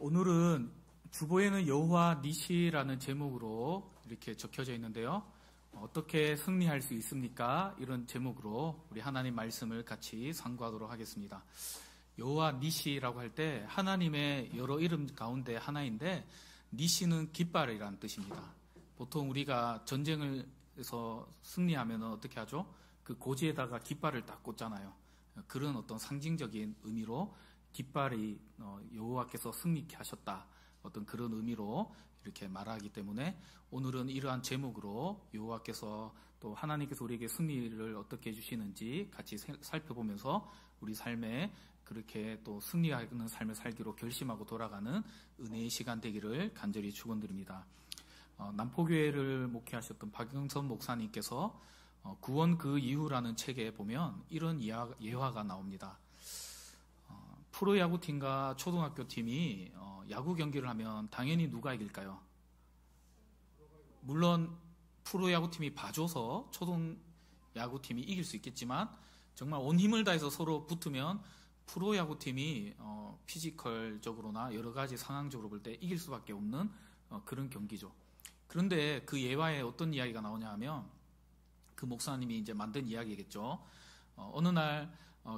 오늘은 주보에는 여호와 니시라는 제목으로 이렇게 적혀져 있는데요. 어떻게 승리할 수 있습니까? 이런 제목으로 우리 하나님 말씀을 같이 상고하도록 하겠습니다. 여호와 니시라고 할 때 하나님의 여러 이름 가운데 하나인데 니시는 깃발이라는 뜻입니다. 보통 우리가 전쟁에서 승리하면 어떻게 하죠? 그 고지에다가 깃발을 딱 꽂잖아요. 그런 어떤 상징적인 의미로 깃발이 여호와께서 승리케 하셨다. 어떤 그런 의미로 이렇게 말하기 때문에 오늘은 이러한 제목으로 여호와께서 또 하나님께서 우리에게 승리를 어떻게 해주시는지 같이 살펴보면서 우리 삶에 그렇게 또 승리하는 삶을 살기로 결심하고 돌아가는 은혜의 시간 되기를 간절히 축원드립니다. 남포교회를 목회하셨던 박영선 목사님께서 구원 그 이후라는 책에 보면 이런 예화가 나옵니다. 프로야구팀과 초등학교 팀이 야구 경기를 하면 당연히 누가 이길까요? 물론 프로야구팀이 봐줘서 초등야구팀이 이길 수 있겠지만 정말 온 힘을 다해서 서로 붙으면 프로야구팀이 피지컬적으로나 여러 가지 상황적으로 볼 때 이길 수밖에 없는 그런 경기죠. 그런데 그 예화에 어떤 이야기가 나오냐 하면 그 목사님이 이제 만든 이야기겠죠. 어느 날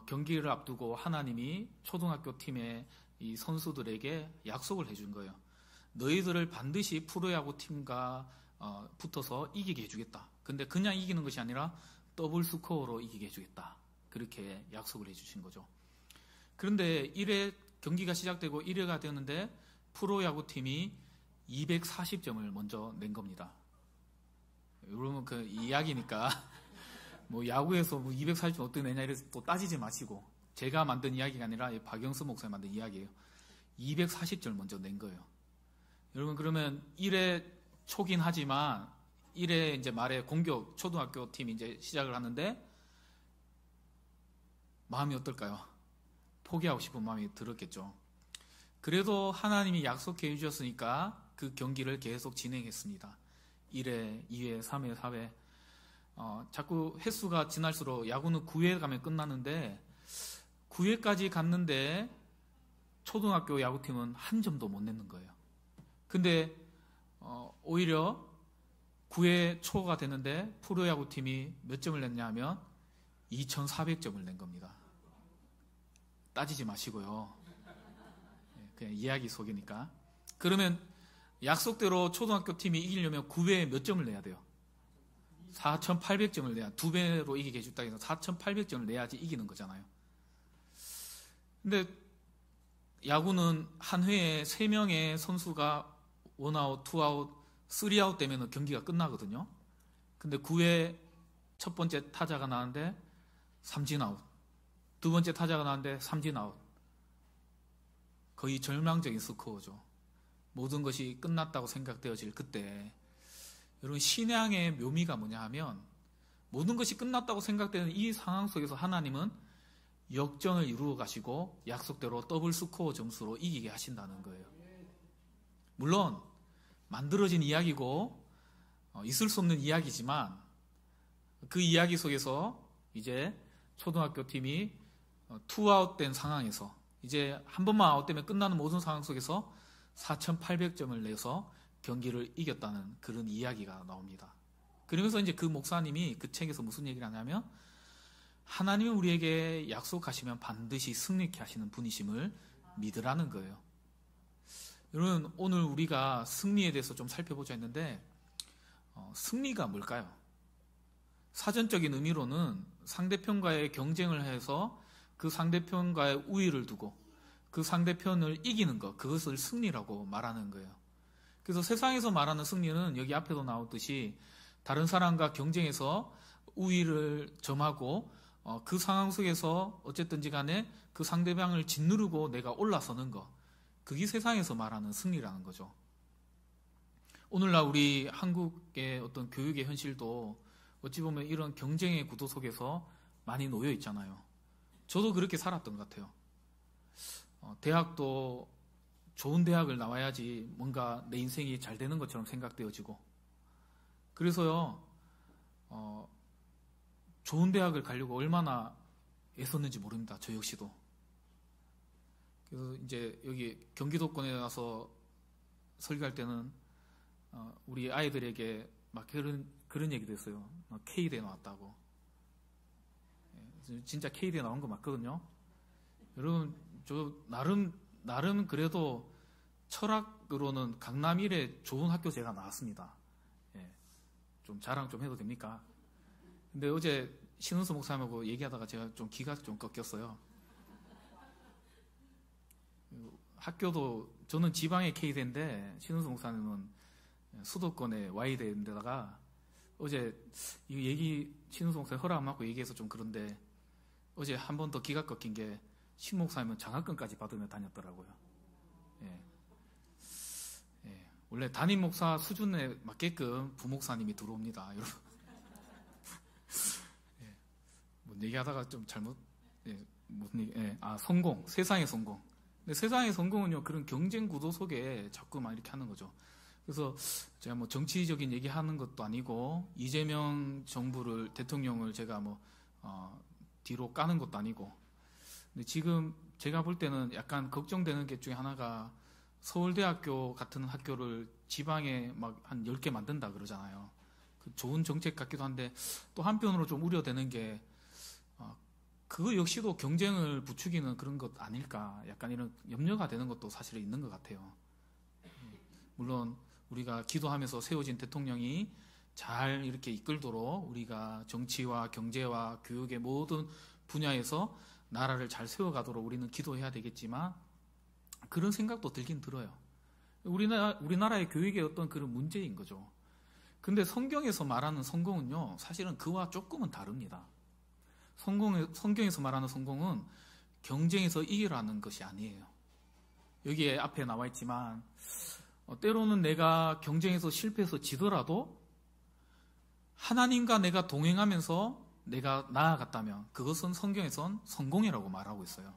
경기를 앞두고 하나님이 초등학교 팀의 이 선수들에게 약속을 해준 거예요. 너희들을 반드시 프로야구 팀과 붙어서 이기게 해주겠다. 근데 그냥 이기는 것이 아니라 더블 스코어로 이기게 해주겠다. 그렇게 약속을 해주신 거죠. 그런데 1회 경기가 시작되고 1회가 되는데 프로야구 팀이 240점을 먼저 낸 겁니다. 여러분 그 이야기니까 뭐 야구에서 뭐 240점 어떻게 내냐 이래서 또 따지지 마시고 제가 만든 이야기가 아니라 박영수 목사님 만든 이야기예요. 240점을 먼저 낸 거예요. 여러분 그러면 1회 초긴 하지만 1회 이제 말에 공격 초등학교 팀이 이제 시작을 하는데 마음이 어떨까요? 포기하고 싶은 마음이 들었겠죠. 그래도 하나님이 약속해 주셨으니까 그 경기를 계속 진행했습니다. 1회, 2회, 3회, 4회 자꾸 횟수가 지날수록 야구는 9회 가면 끝나는데 9회까지 갔는데 초등학교 야구팀은 한 점도 못 냈는 거예요. 근데 오히려 9회 초가 됐는데 프로야구팀이 몇 점을 냈냐 하면 2,400점을 낸 겁니다. 따지지 마시고요. 그냥 이야기 속이니까. 그러면 약속대로 초등학교 팀이 이기려면 9회에 몇 점을 내야 돼요? 4,800점을 내야, 2배로 이기게 해줬다 해서 4,800점을 내야지 이기는 거잖아요. 근데 야구는 한 회에 3명의 선수가 1아웃, 2아웃, 3아웃 되면 경기가 끝나거든요. 근데 9회 첫 번째 타자가 나왔는데 3진아웃, 두 번째 타자가 나왔는데 3진아웃. 거의 절망적인 스코어죠. 모든 것이 끝났다고 생각되어질 그때 여러분 신앙의 묘미가 뭐냐 하면 모든 것이 끝났다고 생각되는 이 상황 속에서 하나님은 역전을 이루어 가시고 약속대로 더블 스코어 점수로 이기게 하신다는 거예요. 물론 만들어진 이야기고 있을 수 없는 이야기지만 그 이야기 속에서 이제 초등학교 팀이 투아웃 된 상황에서 이제 한 번만 아웃되면 끝나는 모든 상황 속에서 4,800점을 내서 경기를 이겼다는 그런 이야기가 나옵니다. 그러면서 이제 그 목사님이 그 책에서 무슨 얘기를 하냐면 하나님이 우리에게 약속하시면 반드시 승리케 하시는 분이심을 믿으라는 거예요. 여러분 오늘 우리가 승리에 대해서 좀 살펴보자 했는데 승리가 뭘까요? 사전적인 의미로는 상대편과의 경쟁을 해서 그 상대편과의 우위를 두고 그 상대편을 이기는 것, 그것을 승리라고 말하는 거예요. 그래서 세상에서 말하는 승리는 여기 앞에도 나오듯이 다른 사람과 경쟁해서 우위를 점하고 그 상황 속에서 어쨌든지 간에 그 상대방을 짓누르고 내가 올라서는 것, 그게 세상에서 말하는 승리라는 거죠. 오늘날 우리 한국의 어떤 교육의 현실도 어찌 보면 이런 경쟁의 구도 속에서 많이 놓여 있잖아요. 저도 그렇게 살았던 것 같아요. 대학도 좋은 대학을 나와야지 뭔가 내 인생이 잘 되는 것처럼 생각되어지고 그래서요 좋은 대학을 가려고 얼마나 애썼는지 모릅니다. 저 역시도. 그래서 이제 여기 경기도권에 와서 설교할 때는 우리 아이들에게 막 그런 얘기도 했어요. K대 나왔다고. 진짜 K대 나온 거 맞거든요. 여러분, 저 나름 그래도 철학으로는 강남 1에 좋은 학교 제가 나왔습니다. 좀 자랑 좀 해도 됩니까? 근데 어제 신은수 목사님하고 얘기하다가 제가 좀 기가 좀 꺾였어요. 학교도 저는 지방의 K대인데 신은수 목사님은 수도권의 Y대인데다가 어제 이 얘기 신은수 목사님 허락 안 받고 얘기해서 좀 그런데 어제 한 번 더 기가 꺾인 게 신 목사님은 장학금까지 받으며 다녔더라고요. 원래 담임 목사 수준에 맞게끔 부목사님이 들어옵니다, 여러분. 뭔 얘기하다가 좀 잘못 무슨 얘기? 성공, 세상의 성공. 근데 세상의 성공은요, 그런 경쟁 구도 속에 자꾸만 이렇게 하는 거죠. 그래서 제가 뭐 정치적인 얘기하는 것도 아니고 이재명 정부를 대통령을 제가 뒤로 까는 것도 아니고. 근데 지금 제가 볼 때는 약간 걱정되는 게 중에 하나가 서울대학교 같은 학교를 지방에 막 한 10개 만든다 그러잖아요. 그 좋은 정책 같기도 한데 또 한편으로 좀 우려되는 게 그거 역시도 경쟁을 부추기는 그런 것 아닐까, 약간 이런 염려가 되는 것도 사실은 있는 것 같아요. 물론 우리가 기도하면서 세워진 대통령이 잘 이렇게 이끌도록 우리가 정치와 경제와 교육의 모든 분야에서 나라를 잘 세워가도록 우리는 기도해야 되겠지만 그런 생각도 들긴 들어요. 우리나라의 교육의 어떤 그런 문제인 거죠. 근데 성경에서 말하는 성공은요, 사실은 그와 조금은 다릅니다. 성경에서 말하는 성공은 경쟁에서 이기라는 것이 아니에요. 여기에 앞에 나와 있지만 때로는 내가 경쟁에서 실패해서 지더라도 하나님과 내가 동행하면서 내가 나아갔다면 그것은 성경에선 성공이라고 말하고 있어요.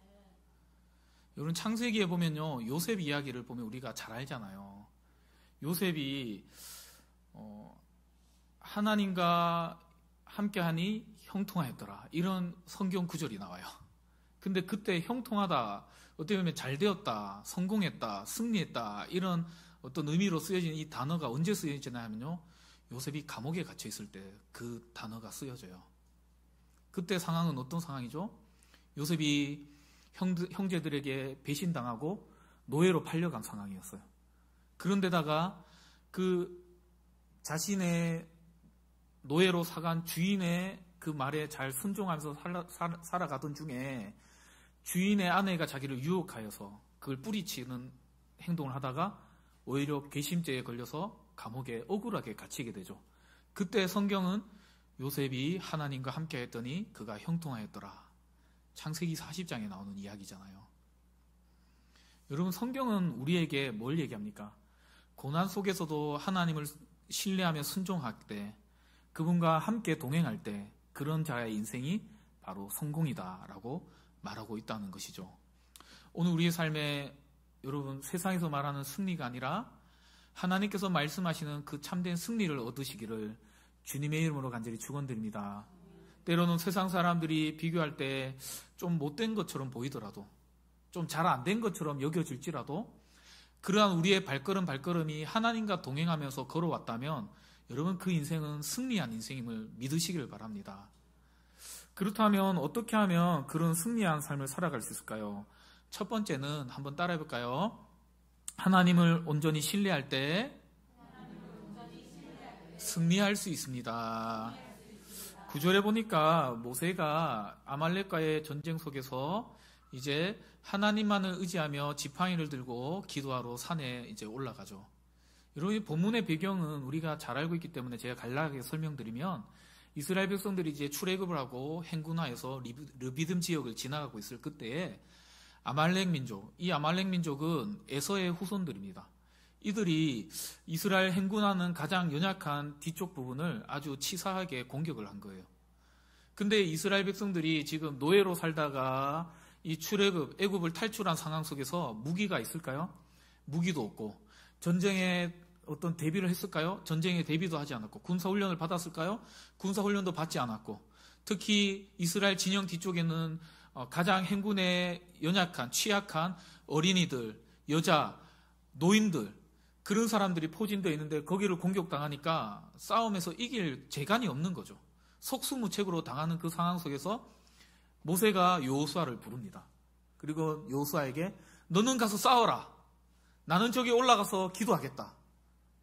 여러분, 창세기에 보면요, 요셉 이야기를 보면 우리가 잘 알잖아요. 요셉이 하나님과 함께하니 형통하였더라, 이런 성경 구절이 나와요. 근데 그때 형통하다, 어떻게 보면 잘 되었다, 성공했다, 승리했다, 이런 어떤 의미로 쓰여진 이 단어가 언제 쓰여지나 하면요, 요셉이 감옥에 갇혀 있을 때 그 단어가 쓰여져요. 그때 상황은 어떤 상황이죠? 요셉이 형제들에게 배신당하고 노예로 팔려간 상황이었어요. 그런데다가 그 자신의 노예로 사간 주인의 그 말에 잘 순종하면서 살아가던 중에 주인의 아내가 자기를 유혹하여서 그걸 뿌리치는 행동을 하다가 오히려 괘씸죄에 걸려서 감옥에 억울하게 갇히게 되죠. 그때 성경은 요셉이 하나님과 함께 했더니 그가 형통하였더라, 창세기 40장에 나오는 이야기잖아요. 여러분, 성경은 우리에게 뭘 얘기합니까? 고난 속에서도 하나님을 신뢰하며 순종할 때, 그분과 함께 동행할 때 그런 자의 인생이 바로 성공이다라고 말하고 있다는 것이죠. 오늘 우리의 삶에 여러분, 세상에서 말하는 승리가 아니라 하나님께서 말씀하시는 그 참된 승리를 얻으시기를 주님의 이름으로 간절히 축원드립니다. 때로는 세상 사람들이 비교할 때 좀 못된 것처럼 보이더라도, 좀 잘 안 된 것처럼 여겨질지라도 그러한 우리의 발걸음이 하나님과 동행하면서 걸어왔다면 여러분, 그 인생은 승리한 인생임을 믿으시기를 바랍니다. 그렇다면 어떻게 하면 그런 승리한 삶을 살아갈 수 있을까요? 첫 번째는 한번 따라해볼까요? 하나님을 온전히 신뢰할 때 승리할 수 있습니다. 9절에 보니까 모세가 아말렉과의 전쟁 속에서 이제 하나님만을 의지하며 지팡이를 들고 기도하러 산에 이제 올라가죠. 여러분, 이 본문의 배경은 우리가 잘 알고 있기 때문에 제가 간략하게 설명드리면, 이스라엘 백성들이 이제 출애굽을 하고 행군하여서 르비딤 지역을 지나가고 있을 그때에 아말렉 민족, 이 아말렉 민족은 에서의 후손들입니다. 이들이 이스라엘 행군하는 가장 연약한 뒤쪽 부분을 아주 치사하게 공격을 한 거예요. 근데 이스라엘 백성들이 지금 노예로 살다가 이 출애굽, 애굽을 탈출한 상황 속에서 무기가 있을까요? 무기도 없고, 전쟁에 어떤 대비를 했을까요? 전쟁에 대비도 하지 않았고, 군사훈련을 받았을까요? 군사훈련도 받지 않았고, 특히 이스라엘 진영 뒤쪽에는 가장 행군에 연약한, 취약한 어린이들, 여자, 노인들 그런 사람들이 포진되어 있는데 거기를 공격당하니까 싸움에서 이길 재간이 없는 거죠. 속수무책으로 당하는 그 상황 속에서 모세가 여호수아를 부릅니다. 그리고 여호수아에게 너는 가서 싸워라. 나는 저기 올라가서 기도하겠다.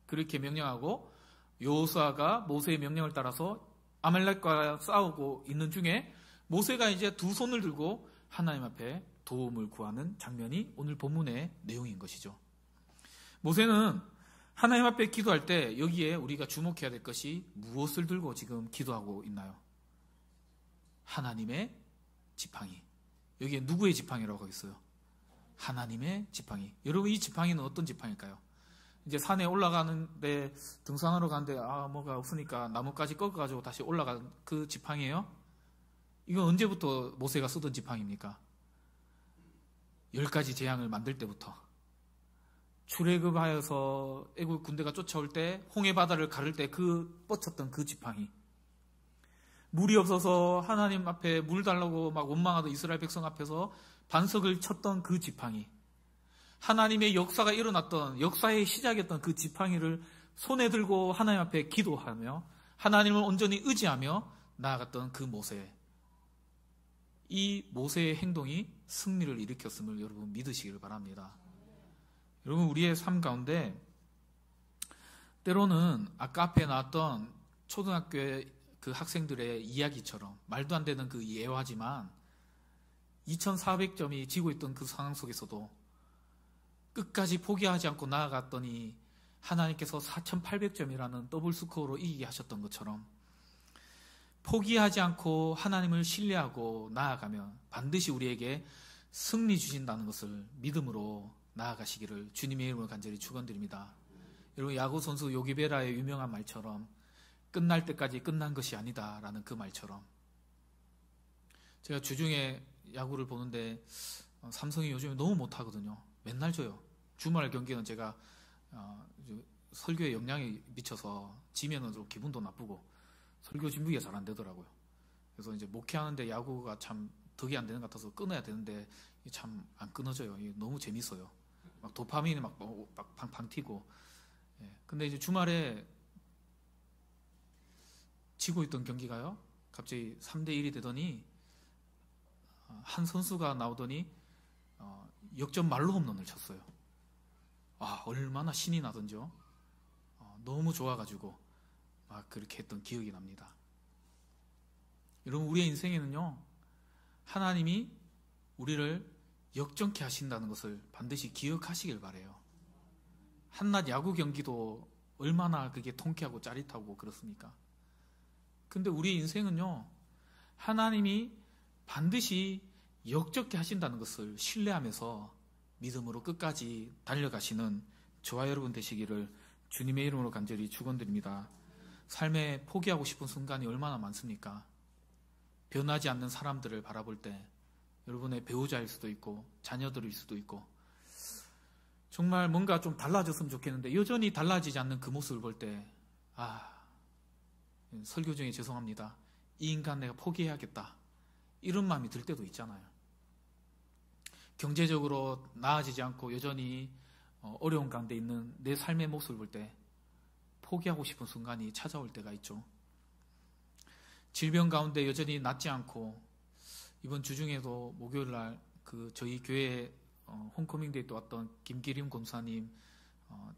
그렇게 명령하고 여호수아가 모세의 명령을 따라서 아말렉과 싸우고 있는 중에 모세가 이제 두 손을 들고 하나님 앞에 도움을 구하는 장면이 오늘 본문의 내용인 것이죠. 모세는 하나님 앞에 기도할 때 여기에 우리가 주목해야 될 것이 무엇을 들고 지금 기도하고 있나요? 하나님의 지팡이. 여기에 누구의 지팡이라고 하고 있어요? 하나님의 지팡이. 여러분 이 지팡이는 어떤 지팡이일까요? 이제 산에 올라가는데 등산하러 가는데 뭐가 없으니까 나뭇가지 꺾어가지고 다시 올라간 그 지팡이에요? 이건 언제부터 모세가 쓰던 지팡이입니까? 10가지 재앙을 만들 때부터 출애굽하여서 애굽 군대가 쫓아올 때 홍해 바다를 가를 때 그 뻗쳤던 그 지팡이, 물이 없어서 하나님 앞에 물 달라고 막 원망하던 이스라엘 백성 앞에서 반석을 쳤던 그 지팡이, 하나님의 역사가 일어났던 역사의 시작이었던 그 지팡이를 손에 들고 하나님 앞에 기도하며 하나님을 온전히 의지하며 나아갔던 그 모세, 이 모세의 행동이 승리를 일으켰음을 여러분 믿으시길 바랍니다. 여러분 우리의 삶 가운데 때로는 아까 앞에 나왔던 초등학교의 그 학생들의 이야기처럼 말도 안 되는 그 예화지만 2400점이 지고 있던 그 상황 속에서도 끝까지 포기하지 않고 나아갔더니 하나님께서 4800점이라는 더블 스코어로 이기게 하셨던 것처럼 포기하지 않고 하나님을 신뢰하고 나아가면 반드시 우리에게 승리 주신다는 것을 믿음으로 나아가시기를 주님의 이름으로 간절히 축원드립니다. 여러분 야구 선수 요기베라의 유명한 말처럼 끝날 때까지 끝난 것이 아니다라는 그 말처럼 제가 주중에 야구를 보는데 삼성이 요즘에 너무 못하거든요. 맨날 져요. 주말 경기는 제가 설교에 영향이 미쳐서 지면은 좀 기분도 나쁘고 설교 준비가 잘 안 되더라고요. 그래서 이제 목회하는데 야구가 참 덕이 안 되는 것 같아서 끊어야 되는데 참 안 끊어져요. 너무 재밌어요. 막 도파민이 막 팡팡 튀고. 근데 이제 주말에 지고 있던 경기가요. 갑자기 3대1이 되더니 한 선수가 나오더니 역전 말로 홈런을 쳤어요. 얼마나 신이 나던지요. 너무 좋아가지고 막 그렇게 했던 기억이 납니다. 여러분 우리의 인생에는요 하나님이 우리를 역전케 하신다는 것을 반드시 기억하시길 바라요. 한낮 야구 경기도 얼마나 그게 통쾌하고 짜릿하고 그렇습니까? 근데 우리의 인생은요 하나님이 반드시 역적게 하신다는 것을 신뢰하면서 믿음으로 끝까지 달려가시는 저와 여러분 되시기를 주님의 이름으로 간절히 축원드립니다. 삶에 포기하고 싶은 순간이 얼마나 많습니까? 변하지 않는 사람들을 바라볼 때 여러분의 배우자일 수도 있고 자녀들일 수도 있고 정말 뭔가 좀 달라졌으면 좋겠는데 여전히 달라지지 않는 그 모습을 볼 때 설교 중에 죄송합니다. 이 인간 내가 포기해야겠다. 이런 마음이 들 때도 있잖아요. 경제적으로 나아지지 않고 여전히 어려운 가운데 있는 내 삶의 모습을 볼 때 포기하고 싶은 순간이 찾아올 때가 있죠. 질병 가운데 여전히 낫지 않고 이번 주중에도 목요일날 저희 교회에 홈커밍데이 또 왔던 김기림 권사님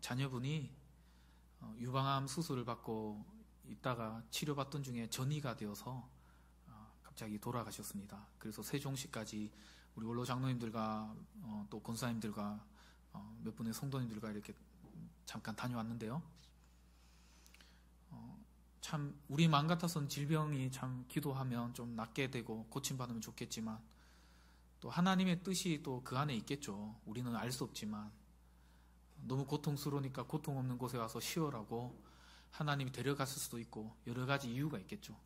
자녀분이 유방암 수술을 받고 있다가 치료받던 중에 전이가 되어서 갑자기 돌아가셨습니다. 그래서 세종시까지 우리 원로 장로님들과 또 권사님들과 몇 분의 성도님들과 이렇게 잠깐 다녀왔는데요. 참 우리 마음 같아서는 질병이 참 기도하면 좀 낫게 되고 고침받으면 좋겠지만 또 하나님의 뜻이 또 그 안에 있겠죠. 우리는 알 수 없지만 너무 고통스러우니까 고통 없는 곳에 와서 쉬어라고 하나님이 데려갔을 수도 있고 여러 가지 이유가 있겠죠.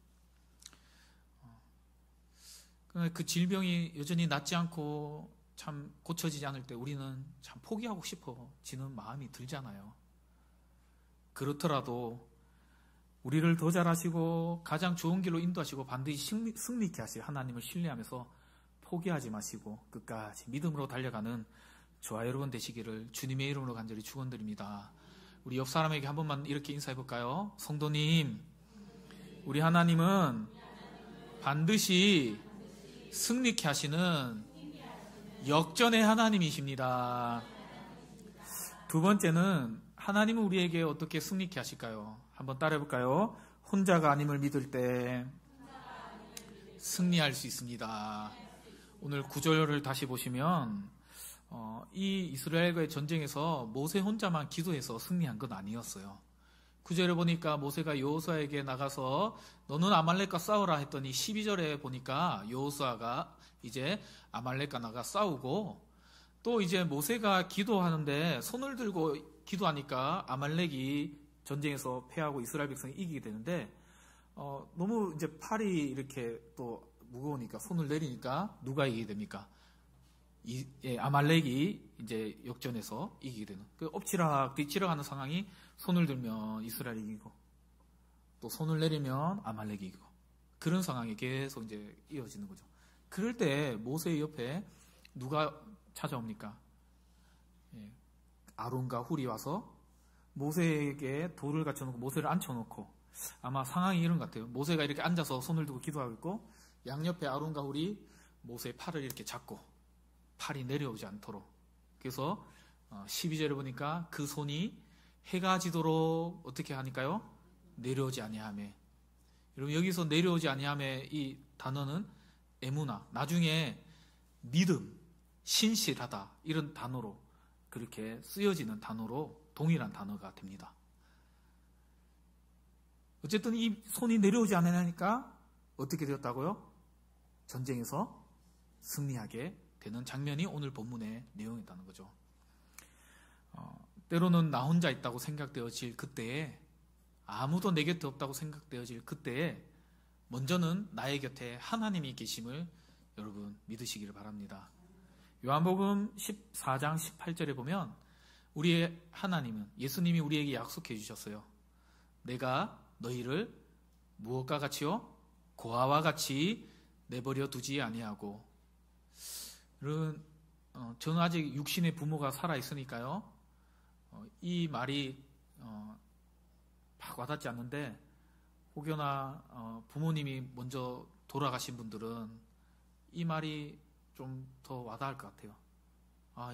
그 질병이 여전히 낫지 않고 참 고쳐지지 않을 때 우리는 참 포기하고 싶어지는 마음이 들잖아요. 그렇더라도 우리를 더 잘하시고 가장 좋은 길로 인도하시고 반드시 승리케 하실 하나님을 신뢰하면서 포기하지 마시고 끝까지 믿음으로 달려가는 저와 여러분 되시기를 주님의 이름으로 간절히 축원드립니다. 우리 옆 사람에게 한 번만 이렇게 인사해 볼까요? 성도님, 우리 하나님은 반드시 승리케 하시는 역전의 하나님이십니다. 두 번째는 하나님은 우리에게 어떻게 승리케 하실까요? 한번 따라해 볼까요? 혼자가 아님을 믿을 때 승리할 수 있습니다. 오늘 9절을 다시 보시면 이 이스라엘과의 전쟁에서 모세 혼자만 기도해서 승리한 건 아니었어요. 9절에 보니까 모세가 여호수아에게 나가서 너는 아말렉과 싸우라 했더니 12절에 보니까 여호수아가 이제 아말렉과 나가 싸우고, 또 이제 모세가 기도하는데 손을 들고 기도하니까 아말렉이 전쟁에서 패하고 이스라엘 백성이 이기게 되는데, 너무 이제 팔이 이렇게 또 무거우니까 손을 내리니까 누가 이기게 됩니까? 아말렉이 이제 역전해서 이기게 되는, 그 엎치락 뒤치락 하는 상황이, 손을 들면 이스라엘이 이기고 또 손을 내리면 아말렉이 이기고, 그런 상황이 계속 이제 이어지는 거죠. 그럴 때 모세의 옆에 누가 찾아옵니까? 아론과 훌이 와서 모세에게 돌을 갖춰놓고 모세를 앉혀놓고, 아마 상황이 이런 것 같아요. 모세가 이렇게 앉아서 손을 들고 기도하고 있고, 양옆에 아론과 훌이 모세의 팔을 이렇게 잡고 팔이 내려오지 않도록. 그래서 12절에 보니까 그 손이 해가 지도록 어떻게 하니까요? 내려오지 아니하매. 여러분, 여기서 내려오지 아니하매 이 단어는 에무나, 나중에 믿음, 신실하다, 이런 단어로 그렇게 쓰여지는 단어로 동일한 단어가 됩니다. 어쨌든 이 손이 내려오지 않으니까 어떻게 되었다고요? 전쟁에서 승리하게 되는 장면이 오늘 본문의 내용이었다는 거죠. 때로는 나 혼자 있다고 생각되어질 그때에, 아무도 내 곁에 없다고 생각되어질 그때에 먼저는 나의 곁에 하나님이 계심을 여러분 믿으시기를 바랍니다. 요한복음 14장 18절에 보면 우리의 하나님은, 예수님이 우리에게 약속해 주셨어요. 내가 너희를 무엇과 같이요? 고아와 같이 내버려 두지 아니하고. 여러분, 저는 아직 육신의 부모가 살아있으니까요, 이 말이 막 와닿지 않는데, 혹여나 부모님이 먼저 돌아가신 분들은 이 말이 좀 더 와닿을 것 같아요.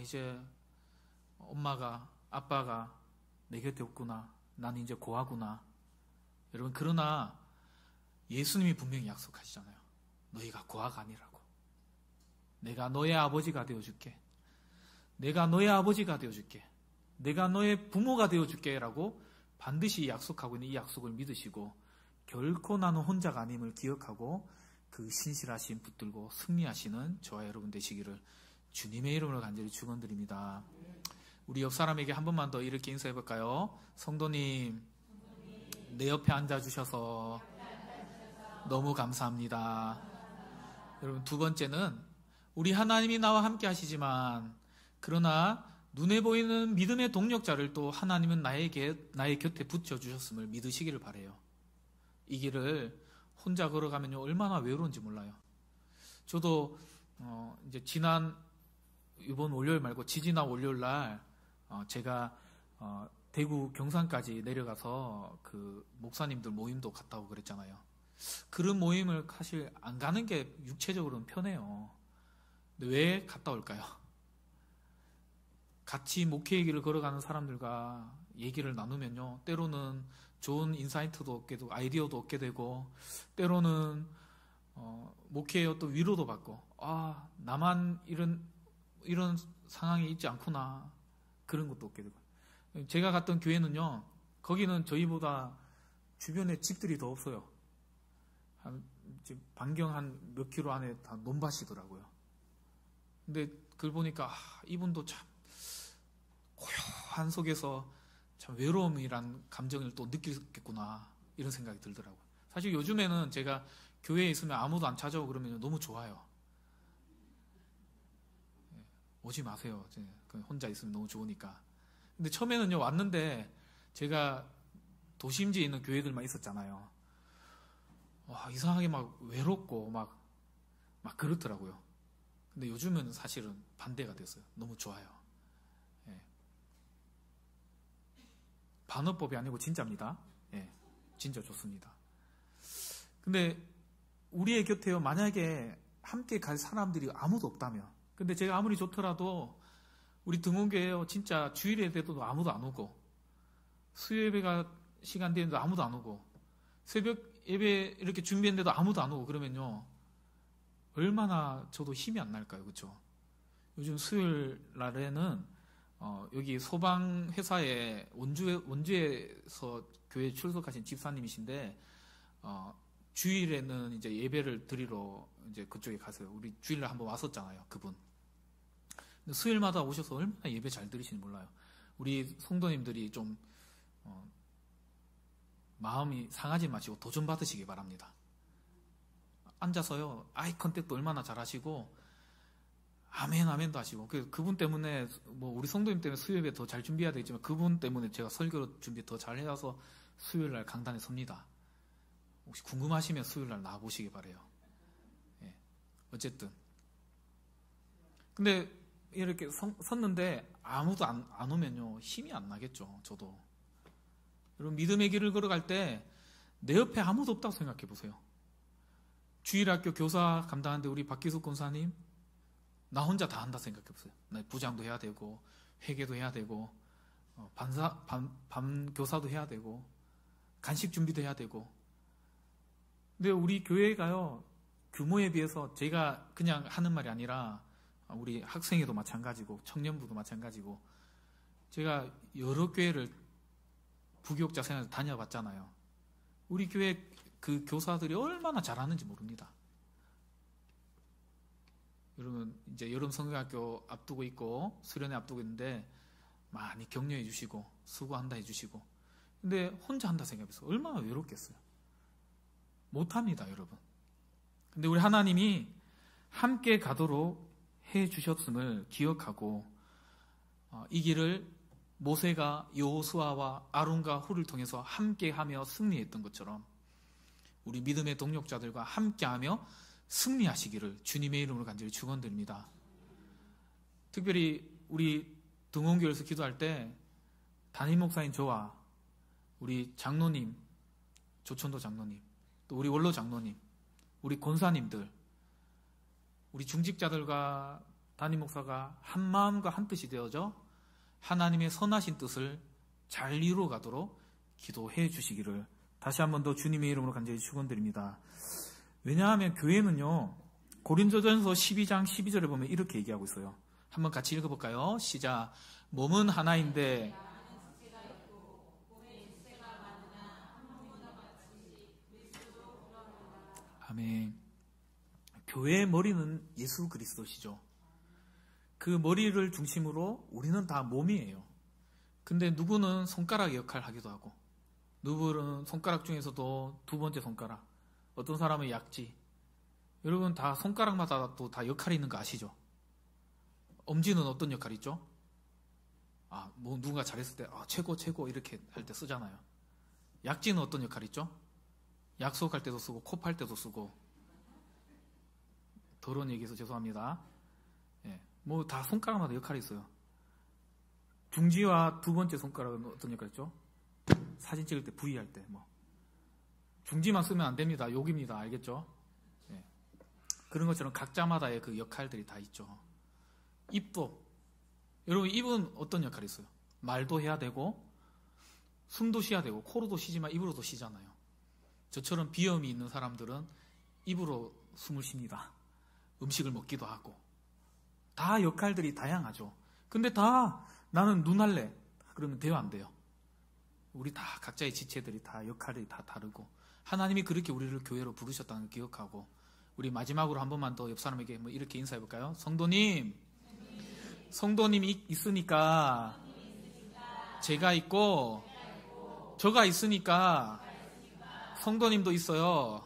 이제 엄마가, 아빠가 내 곁에 없구나. 나는 이제 고아구나. 여러분, 그러나 예수님이 분명히 약속하시잖아요. 너희가 고아가 아니라고. 내가 너의 아버지가 되어줄게. 내가 너의 아버지가 되어줄게. 내가 너의 부모가 되어줄게 라고 반드시 약속하고 있는 이 약속을 믿으시고, 결코 나는 혼자가 아님을 기억하고 그 신실하신 붙들고 승리하시는 저와 여러분 되시기를 주님의 이름으로 간절히 축원드립니다. 우리 옆 사람에게 한 번만 더 이렇게 인사해 볼까요? 성도님, 내 옆에 앉아주셔서 너무 감사합니다. 여러분, 두 번째는 우리 하나님이 나와 함께 하시지만, 그러나 눈에 보이는 믿음의 동력자를 또 하나님은 나의 곁에 붙여주셨음을 믿으시기를 바라요. 이 길을 혼자 걸어가면요, 얼마나 외로운지 몰라요. 저도 이제 이번 월요일 말고 지지난 월요일 날 제가 대구 경산까지 내려가서 그 목사님들 모임도 갔다 오고 그랬잖아요. 그런 모임을 사실 안 가는 게 육체적으로는 편해요. 근데 왜 갔다 올까요? 같이 목회의 길을 걸어가는 사람들과 얘기를 나누면요, 때로는 좋은 인사이트도 얻게 되고 아이디어도 얻게 되고, 때로는 목회의 어떤 위로도 받고, 나만 이런 상황이 있지 않구나, 그런 것도 얻게 되고. 제가 갔던 교회는요, 거기는 저희보다 주변에 집들이 더 없어요. 반경 한 몇 킬로 안에 다 논밭이더라고요. 근데 그걸 보니까 이분도 참 고요한 속에서 참 외로움이란 감정을 또 느끼겠구나, 이런 생각이 들더라고요. 사실 요즘에는 제가 교회에 있으면 아무도 안 찾아오고 그러면 너무 좋아요. 오지 마세요. 혼자 있으면 너무 좋으니까. 근데 처음에는요, 왔는데 제가 도심지에 있는 교회들만 있었잖아요. 이상하게 막 외롭고 막 그렇더라고요. 근데 요즘은 사실은 반대가 됐어요. 너무 좋아요. 반어법이 아니고 진짜입니다. 예, 진짜 좋습니다. 근데 우리의 곁에요, 만약에 함께 갈 사람들이 아무도 없다면, 근데 제가 아무리 좋더라도 우리 등원교회요, 진짜 주일에 돼도 아무도 안 오고, 수요 예배가 시간 되는데도 아무도 안 오고, 새벽 예배 이렇게 준비했는데도 아무도 안 오고 그러면요, 얼마나 저도 힘이 안 날까요? 그렇죠? 요즘 수요일 날에는 여기 소방 회사에 원주에서 교회 출석하신 집사님이신데, 주일에는 이제 예배를 드리러 이제 그쪽에 가세요. 우리 주일날 한번 왔었잖아요, 그분. 근데 수요일마다 오셔서 얼마나 예배 잘 드리시는지 몰라요. 우리 성도님들이 좀 마음이 상하지 마시고 도전 받으시기 바랍니다. 앉아서요, 아이 컨택도 얼마나 잘하시고, 아멘 아멘도 하시고, 그분 때문에 뭐 우리 성도님 때문에 수요일에 더 잘 준비해야 되겠지만, 그분 때문에 제가 설교 준비 더 잘 해서 수요일날 강단에 섭니다. 혹시 궁금하시면 수요일날 나와보시기 바래요. 예, 어쨌든 근데 이렇게 섰는데 아무도 안 오면요, 힘이 안 나겠죠. 저도. 여러분, 믿음의 길을 걸어갈 때 내 옆에 아무도 없다고 생각해 보세요. 주일학교 교사 감당하는데 우리 박기숙 권사님, 나 혼자 다 한다 생각해 보세요. 나 부장도 해야 되고, 회계도 해야 되고, 밤 교사도 해야 되고, 간식 준비도 해야 되고. 근데 우리 교회가요, 규모에 비해서 제가 그냥 하는 말이 아니라 우리 학생회도 마찬가지고 청년부도 마찬가지고, 제가 여러 교회를 부교육자 생활 다녀봤잖아요. 우리 교회 그 교사들이 얼마나 잘하는지 모릅니다. 여러분, 이제 여름 성경학교 앞두고 있고 수련회 앞두고 있는데 많이 격려해 주시고 수고한다 해주시고, 근데 혼자 한다 생각해서 얼마나 외롭겠어요. 못합니다, 여러분. 근데 우리 하나님이 함께 가도록 해 주셨음을 기억하고, 이 길을 모세가 여호수아와 아론과 훌을 통해서 함께하며 승리했던 것처럼 우리 믿음의 동력자들과 함께하며 승리하시기를 주님의 이름으로 간절히 축원드립니다. 특별히 우리 등원교회에서 기도할 때 담임 목사인 저와 우리 장로님, 조천도 장로님, 또 우리 원로 장로님, 우리 권사님들, 우리 중직자들과 담임 목사가 한 마음과 한 뜻이 되어져 하나님의 선하신 뜻을 잘 이루어가도록 기도해 주시기를 다시 한 번 더 주님의 이름으로 간절히 축원드립니다. 왜냐하면 교회는요, 고린도전서 12장 12절에 보면 이렇게 얘기하고 있어요. 한번 같이 읽어볼까요? 시작. 몸은 하나인데 아멘. 교회의 머리는 예수 그리스도시죠. 그 머리를 중심으로 우리는 다 몸이에요. 근데 누구는 손가락 역할을 하기도 하고, 누구는 손가락 중에서도 두 번째 손가락, 어떤 사람은 약지. 여러분, 다 손가락마다 또 다 역할이 있는 거 아시죠? 엄지는 어떤 역할이 있죠? 뭐 누군가 잘했을 때 최고 이렇게 할 때 쓰잖아요. 약지는 어떤 역할이 있죠? 약속할 때도 쓰고 코 팔 때도 쓰고. 더러운 얘기해서 죄송합니다. 예, 뭐 다 손가락마다 역할이 있어요. 중지와 두 번째 손가락은 어떤 역할이 있죠? 사진 찍을 때 V할 때 뭐. 중지만 쓰면 안 됩니다. 욕입니다. 알겠죠? 예. 그런 것처럼 각자마다의 그 역할들이 다 있죠. 입도, 여러분, 입은 어떤 역할이 있어요? 말도 해야 되고 숨도 쉬어야 되고, 코로도 쉬지만 입으로도 쉬잖아요. 저처럼 비염이 있는 사람들은 입으로 숨을 쉽니다. 음식을 먹기도 하고. 다 역할들이 다양하죠. 근데 다 나는 눈 할래 그러면 돼요, 안 돼요? 우리 다 각자의 지체들이 다 역할이 다 다르고, 하나님이 그렇게 우리를 교회로 부르셨다는 걸 기억하고, 우리 마지막으로 한 번만 더 옆 사람에게 뭐 이렇게 인사해 볼까요? 성도님이 있으니까 제가 있고, 저가 있으니까 성도님도 있어요.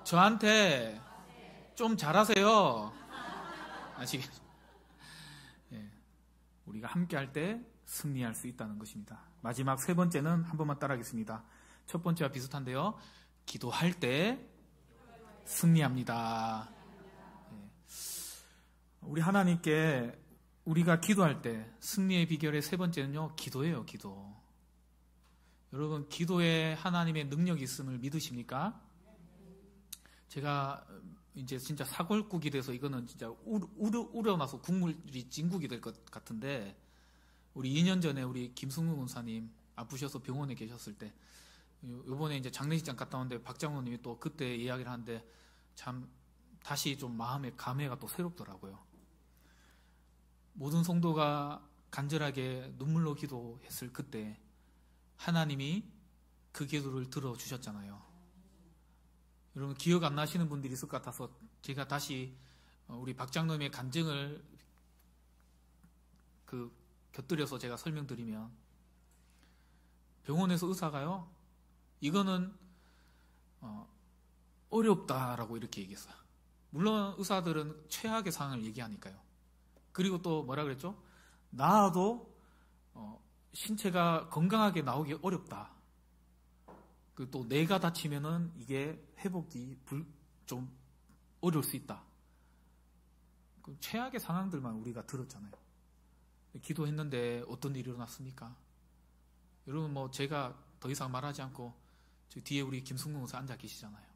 저한테 좀 잘하세요. 아시겠죠? 예, 우리가 함께 할 때 승리할 수 있다는 것입니다. 마지막 세 번째는 한 번만 따라하겠습니다. 첫 번째와 비슷한데요. 기도할 때 승리합니다. 예. 우리 하나님께 우리가 기도할 때 승리의 비결의 세 번째는요, 기도예요, 기도. 여러분, 기도에 하나님의 능력이 있음을 믿으십니까? 제가 이제 진짜 사골국이 돼서 이거는 진짜 우려나서 국물이 진국이 될 것 같은데, 우리 2년 전에 우리 김승우 원사님 아프셔서 병원에 계셨을 때, 요번에 이제 장례식장 갔다 왔는데 박장로님이 또 그때 이야기를 하는데 참 다시 좀 마음의 감회가 또 새롭더라고요. 모든 성도가 간절하게 눈물로 기도했을 그때 하나님이 그 기도를 들어주셨잖아요. 여러분, 기억 안 나시는 분들이 있을 것 같아서 제가 다시 우리 박장로님의 간증을 곁들여서 제가 설명드리면, 병원에서 의사가요, 이거는 어렵다라고 이렇게 얘기했어요. 물론 의사들은 최악의 상황을 얘기하니까요. 그리고 또 뭐라 그랬죠? 나아도 신체가 건강하게 나오기 어렵다. 또 뇌가 다치면은 이게 회복이 좀 어려울 수 있다. 그 최악의 상황들만 우리가 들었잖아요. 기도했는데 어떤 일이 일어났습니까? 여러분, 뭐 제가 더 이상 말하지 않고 저 뒤에 우리 김승국 목사 앉아 계시잖아요.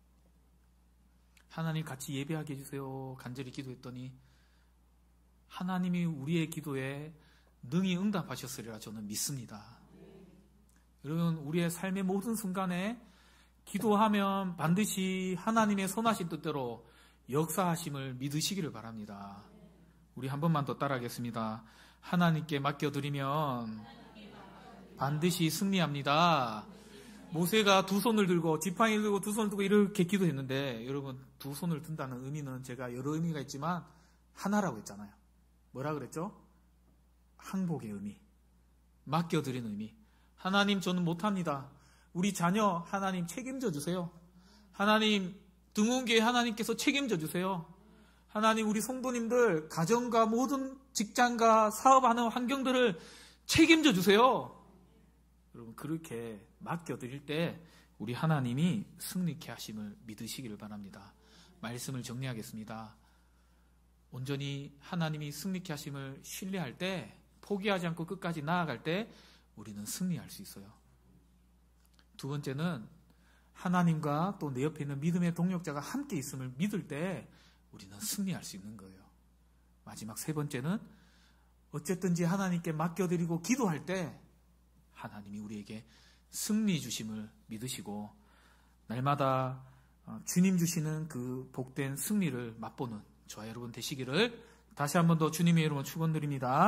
하나님 같이 예배하게 해주세요. 간절히 기도했더니 하나님이 우리의 기도에 능히 응답하셨으리라 저는 믿습니다. 여러분, 우리의 삶의 모든 순간에 기도하면 반드시 하나님의 선하신 뜻대로 역사하심을 믿으시기를 바랍니다. 우리 한 번만 더 따라하겠습니다. 하나님께 맡겨드리면 반드시 승리합니다. 모세가 두 손을 들고, 지팡이를 들고 두 손을 들고 이렇게 기도했는데, 여러분, 두 손을 든다는 의미는 제가 여러 의미가 있지만 하나라고 했잖아요. 뭐라 그랬죠? 항복의 의미, 맡겨드리는 의미. 하나님, 저는 못합니다. 우리 자녀 하나님 책임져 주세요. 하나님, 등운교회 하나님께서 책임져 주세요. 하나님, 우리 성도님들 가정과 모든 직장과 사업하는 환경들을 책임져 주세요. 여러분, 그렇게 맡겨드릴 때 우리 하나님이 승리케 하심을 믿으시기를 바랍니다. 말씀을 정리하겠습니다. 온전히 하나님이 승리케 하심을 신뢰할 때, 포기하지 않고 끝까지 나아갈 때 우리는 승리할 수 있어요. 두 번째는 하나님과 또 내 옆에 있는 믿음의 동력자가 함께 있음을 믿을 때 우리는 승리할 수 있는 거예요. 마지막 세 번째는 어쨌든지 하나님께 맡겨드리고 기도할 때 하나님이 우리에게 승리 주심을 믿으시고 날마다 주님 주시는 그 복된 승리를 맛보는 저와 여러분 되시기를 다시 한 번 더 주님의 이름으로 축원드립니다.